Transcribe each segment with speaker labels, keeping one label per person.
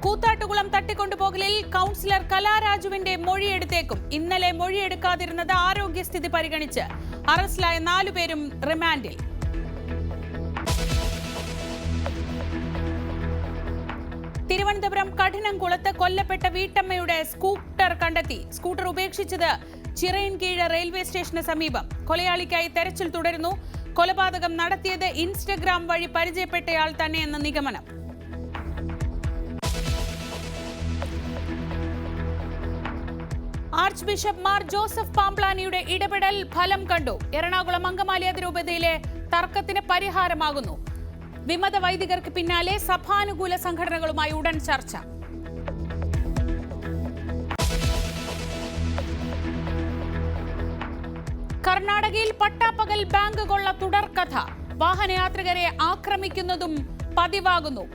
Speaker 1: Koothattukulam തട്ടിക്കൊണ്ടുപോകലിൽ councillor കലാരാജുവിന്റെ മൊഴിയെടുത്തേക്കും. ഇന്നലെ മൊഴിയെടുക്കാതിരുന്നത് ആരോഗ്യസ്ഥിതി പരിഗണിച്ച്. അറസ്റ്റിലായ 4 പേരും റിമാൻഡിൽ. തിരുവനന്തപുരം കഠിനംകുളത്ത് കൊല്ലപ്പെട്ട വീട്ടമ്മയുടെ സ്കൂട്ടർ കണ്ടെത്തി. സ്കൂട്ടർ ഉപേക്ഷിച്ചത് ചിറയൻകീഴ് റെയിൽവേ സ്റ്റേഷന് സമീപം. കൊലയാളിക്കായി തെരച്ചിൽ തുടരുന്നു. കൊലപാതകം നടത്തിയത് ഇൻസ്റ്റഗ്രാം വഴി പരിചയപ്പെട്ടയാൾ തന്നെയെന്ന നിഗമനം. ആർച്ച് ബിഷപ്പ് മാർ ജോസഫ് പാംപ്ലാനിയുടെ ഇടപെടൽ ഫലം കണ്ടു. എറണാകുളം അങ്കമാലി അതിരൂപതയിലെ തർക്കത്തിന് പരിഹാരമാകുന്നു. വിമത വൈദികർക്ക് പിന്നാലെ സഭാനുകൂല സംഘടനകളുമായി ഉടൻ ചർച്ച. കർണാടകയിൽ പട്ടാപ്പകൽ ബാങ്ക് കൊള്ള തുടർക്കഥ. വാഹനയാത്രികരെ ആക്രമിക്കുന്നതും പതിവാകുന്നു.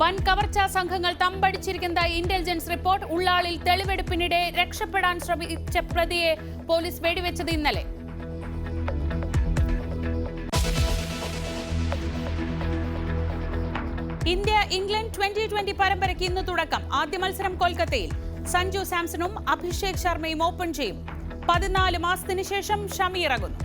Speaker 1: വൻ കവർച്ചാ സംഘങ്ങൾ തമ്പടിച്ചിരിക്കുന്നതായി ഇന്റലിജൻസ് റിപ്പോർട്ട്. ഉള്ളാളിൽ തെളിവെടുപ്പിനിടെ രക്ഷപ്പെടാൻ ശ്രമിച്ച പ്രതിയെ പോലീസ് വെടിവെച്ചത് ഇന്നലെ. ഇന്ത്യ ഇംഗ്ലണ്ട് 2020 പരമ്പരയ്ക്ക് ഇന്ന് തുടക്കം. ആദ്യ മത്സരം കൊൽക്കത്തയിൽ. സഞ്ജു സാംസണും അഭിഷേക് ശർമ്മയും ഓപ്പൺ ചെയ്യും. 14 മാസത്തിനു ശേഷം ഷമി ഇറങ്ങുന്നു.